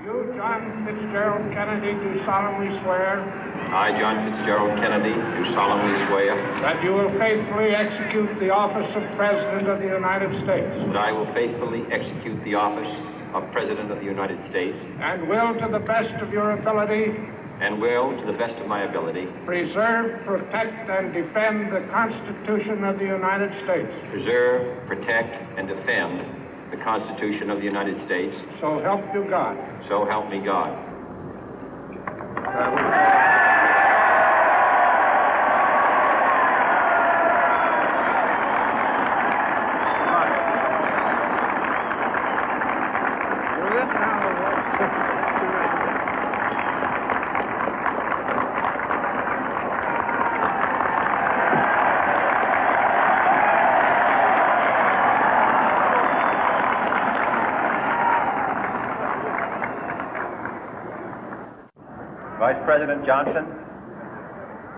You, John Fitzgerald Kennedy, do solemnly swear I, John Fitzgerald Kennedy, do solemnly swear that you will faithfully execute the office of President of the United States that I will faithfully execute the office of President of the United States and will, to the best of your ability, and will, to the best of my ability, preserve, protect, and defend the Constitution of the United States. preserve, protect, and defend the Constitution of the United States. So help you God. So help me God. Vice President Johnson,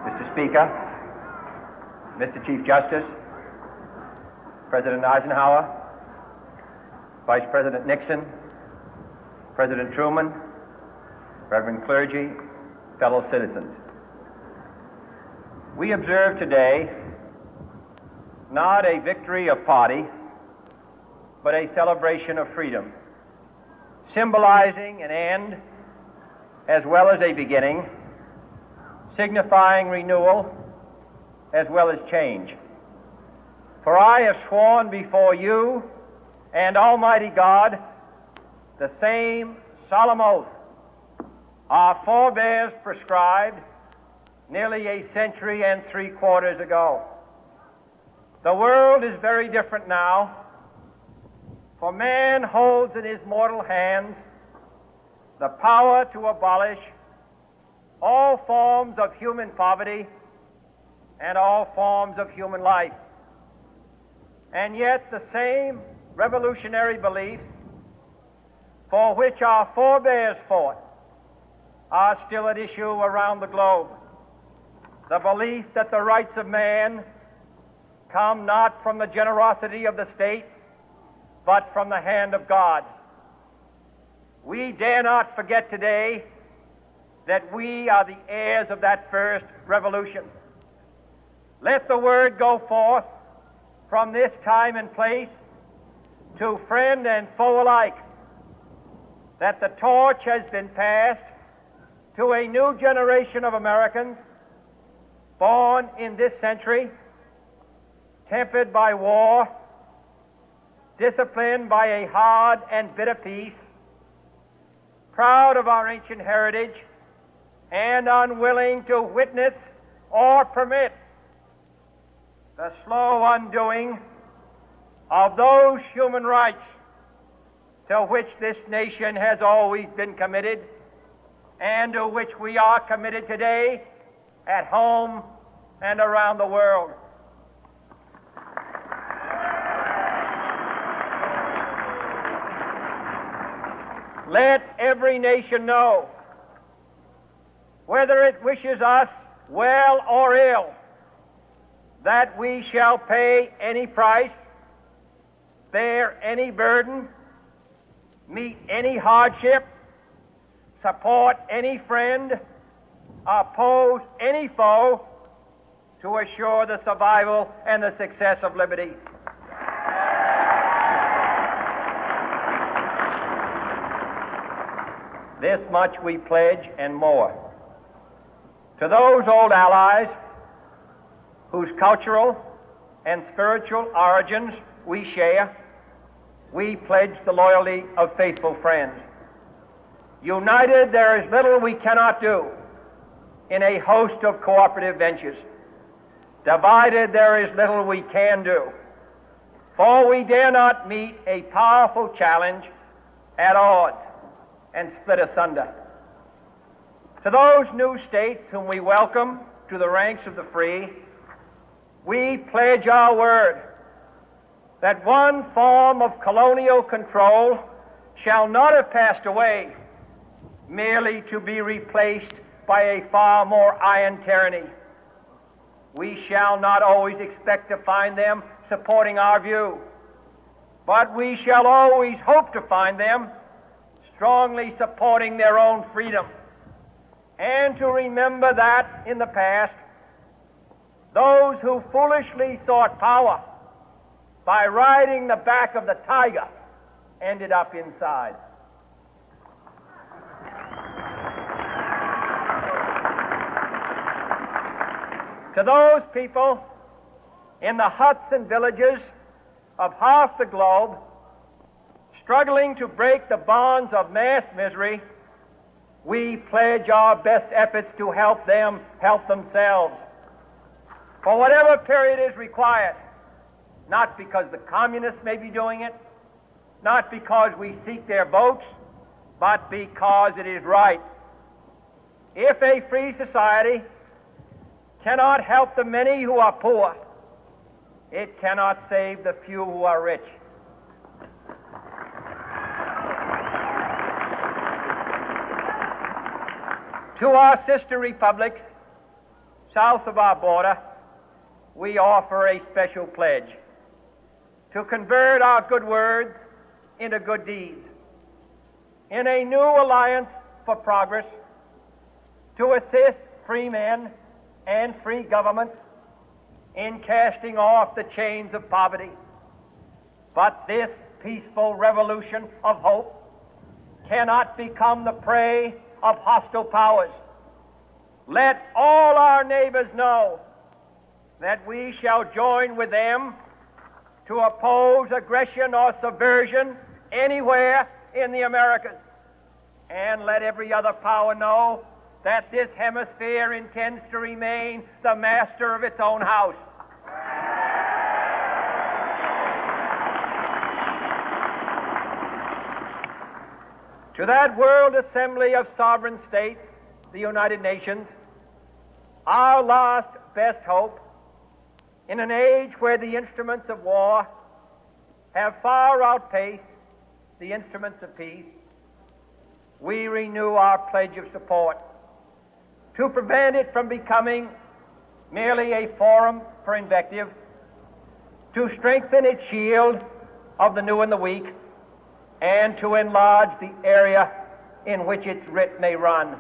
Mr. Speaker, Mr. Chief Justice, President Eisenhower, Vice President Nixon, President Truman, Reverend clergy, fellow citizens. We observe today not a victory of party, but a celebration of freedom, symbolizing an end as well as a beginning, signifying renewal as well as change. For I have sworn before you and Almighty God the same solemn oath our forebears prescribed nearly a century and 3/4 ago. The world is very different now, for man holds in his mortal hands the power to abolish all forms of human poverty and all forms of human life. And yet the same revolutionary beliefs for which our forebears fought are still at issue around the globe. The belief that the rights of man come not from the generosity of the state, but from the hand of God. We dare not forget today that we are the heirs of that first revolution. Let the word go forth from this time and place to friend and foe alike that the torch has been passed to a new generation of Americans born in this century, tempered by war, disciplined by a hard and bitter peace, proud of our ancient heritage, and unwilling to witness or permit the slow undoing of those human rights to which this nation has always been committed and to which we are committed today at home and around the world. Let every nation know, whether it wishes us well or ill, that we shall pay any price, bear any burden, meet any hardship, support any friend, oppose any foe to assure the survival and the success of liberty. This much we pledge and more. To those old allies whose cultural and spiritual origins we share, we pledge the loyalty of faithful friends. United, there is little we cannot do in a host of cooperative ventures. Divided, there is little we can do, for we dare not meet a powerful challenge at odds and split asunder. To those new states whom we welcome to the ranks of the free, we pledge our word that one form of colonial control shall not have passed away, merely to be replaced by a far more iron tyranny. We shall not always expect to find them supporting our view, but we shall always hope to find them strongly supporting their own freedom, and to remember that in the past, those who foolishly sought power by riding the back of the tiger ended up inside. To those people in the huts and villages of half the globe struggling to break the bonds of mass misery, we pledge our best efforts to help them help themselves for whatever period is required, not because the communists may be doing it, not because we seek their votes, but because it is right. If a free society cannot help the many who are poor, it cannot save the few who are rich. To our sister republics south of our border, we offer a special pledge to convert our good words into good deeds, in a new alliance for progress, to assist free men and free governments in casting off the chains of poverty. But this peaceful revolution of hope cannot become the prey of hostile powers. Let all our neighbors know that we shall join with them to oppose aggression or subversion anywhere in the Americas. And let every other power know that this hemisphere intends to remain the master of its own house. To that World Assembly of Sovereign States, the United Nations, our last best hope, in an age where the instruments of war have far outpaced the instruments of peace, we renew our pledge of support to prevent it from becoming merely a forum for invective, to strengthen its shield of the new and the weak, and to enlarge the area in which its writ may run.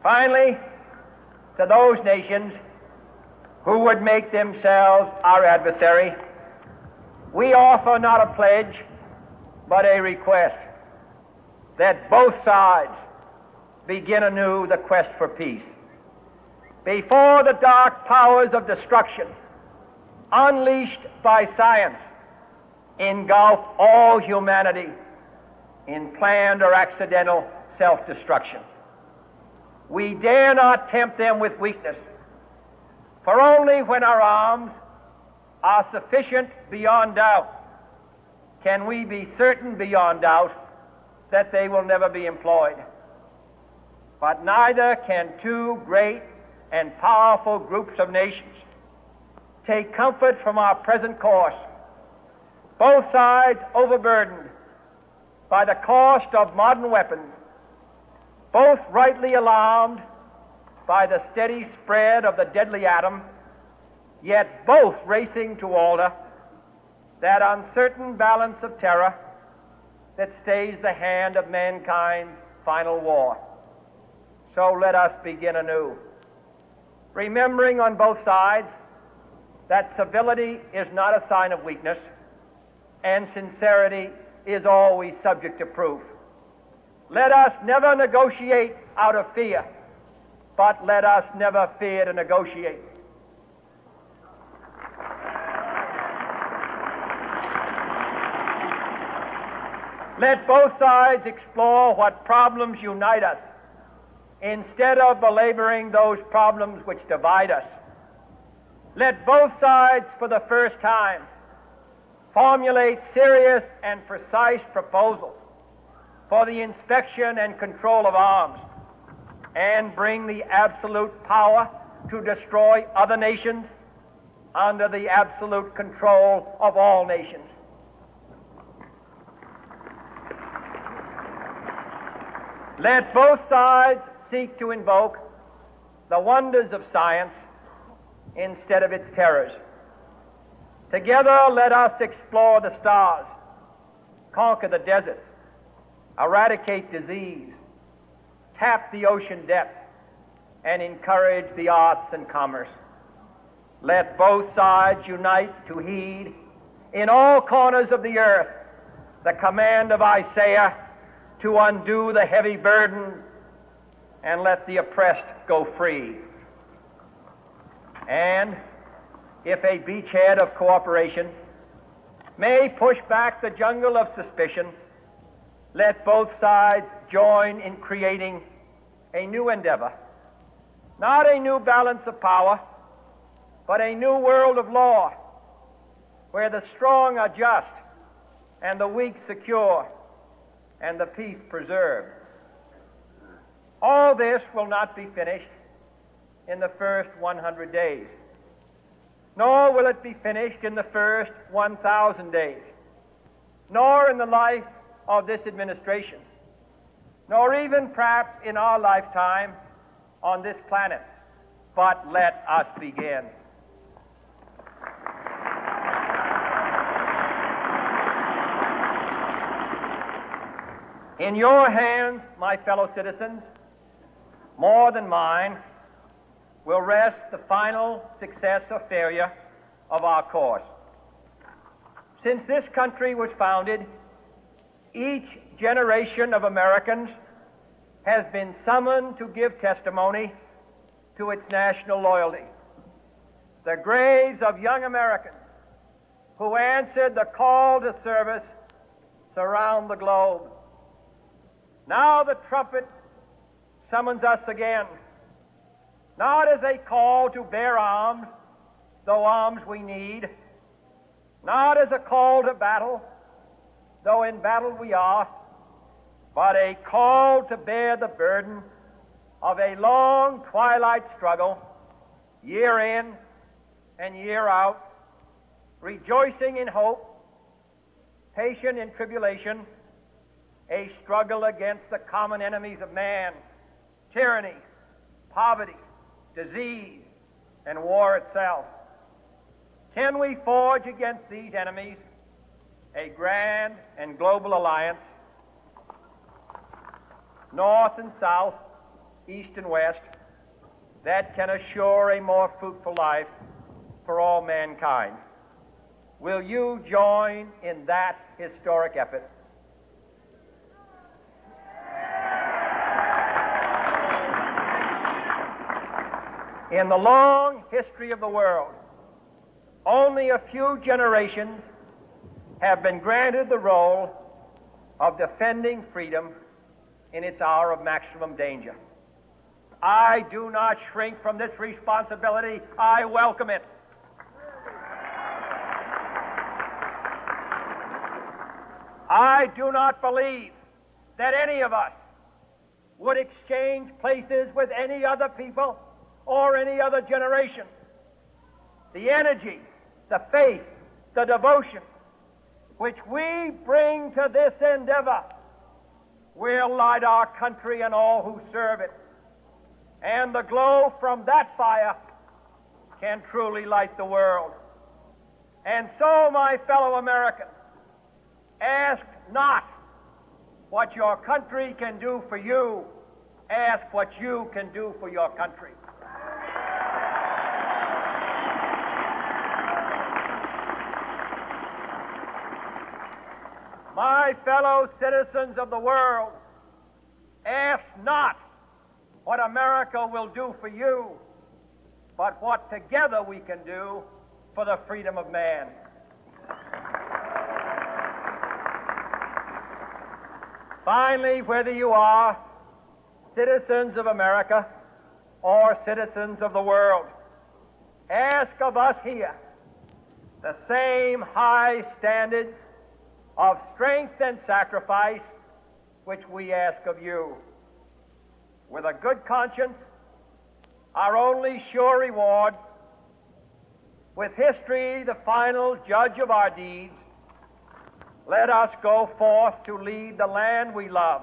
Finally, to those nations who would make themselves our adversary, we offer not a pledge, but a request that both sides begin anew the quest for peace. Before the dark powers of destruction, unleashed by science, engulf all humanity in planned or accidental self-destruction, we dare not tempt them with weakness, for only when our arms are sufficient beyond doubt can we be certain beyond doubt that they will never be employed. But neither can two great and powerful groups of nations take comfort from our present course, both sides overburdened by the cost of modern weapons, both rightly alarmed by the steady spread of the deadly atom, yet both racing to alter that uncertain balance of terror that stays the hand of mankind's final war. So let us begin anew, remembering on both sides that civility is not a sign of weakness, and sincerity is always subject to proof. Let us never negotiate out of fear, but let us never fear to negotiate. Let both sides explore what problems unite us, instead of belaboring those problems which divide us. Let both sides, for the first time, formulate serious and precise proposals for the inspection and control of arms, and bring the absolute power to destroy other nations under the absolute control of all nations. Let both sides seek to invoke the wonders of science instead of its terrors. Together, let us explore the stars, conquer the deserts, eradicate disease, tap the ocean depth, and encourage the arts and commerce. Let both sides unite to heed in all corners of the earth the command of Isaiah to undo the heavy burden and let the oppressed go free. And if a beachhead of cooperation may push back the jungle of suspicion, let both sides join in creating a new endeavor, not a new balance of power, but a new world of law, where the strong are just and the weak secure and the peace preserved. All this will not be finished in the first 100 days, nor will it be finished in the first 1,000 days, nor in the life of this administration, nor even perhaps in our lifetime on this planet. But let us begin. In your hands, my fellow citizens, more than mine, will rest the final success or failure of our course. Since this country was founded, each generation of Americans has been summoned to give testimony to its national loyalty. The graves of young Americans who answered the call to service surround the globe. Now the trumpet summons us again, not as a call to bear arms, though arms we need, not as a call to battle, though in battle we are, but a call to bear the burden of a long twilight struggle, year in and year out, rejoicing in hope, patient in tribulation, a struggle against the common enemies of man, tyranny, poverty, disease, and war itself. Can we forge against these enemies a grand and global alliance, north and south, east and west, that can assure a more fruitful life for all mankind? Will you join in that historic effort? In the long history of the world, only a few generations have been granted the role of defending freedom in its hour of maximum danger. I do not shrink from this responsibility. I welcome it. I do not believe that any of us would exchange places with any other people or any other generation. The energy, the faith, the devotion which we bring to this endeavor will light our country and all who serve it. And the glow from that fire can truly light the world. And so, my fellow Americans, ask not what your country can do for you. Ask what you can do for your country. My fellow citizens of the world, ask not what America will do for you, but what together we can do for the freedom of man. Finally, whether you are citizens of America or citizens of the world, ask of us here the same high standards of strength and sacrifice which we ask of you. With a good conscience, our only sure reward, with history the final judge of our deeds, let us go forth to lead the land we love,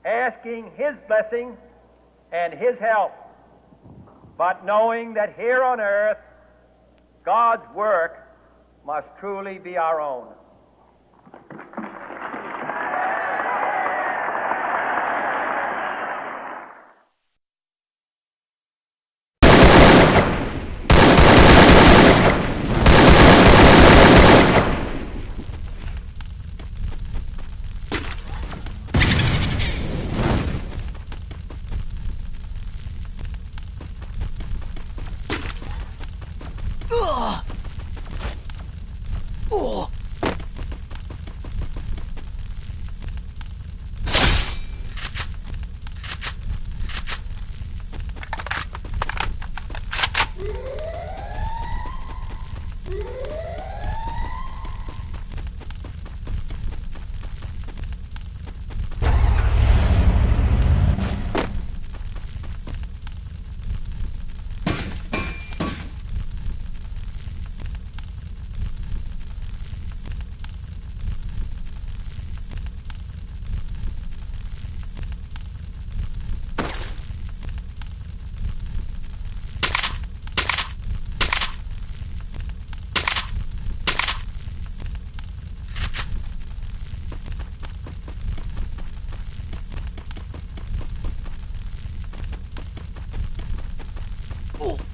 asking His blessing and His help, but knowing that here on earth God's work must truly be our own. Ooh.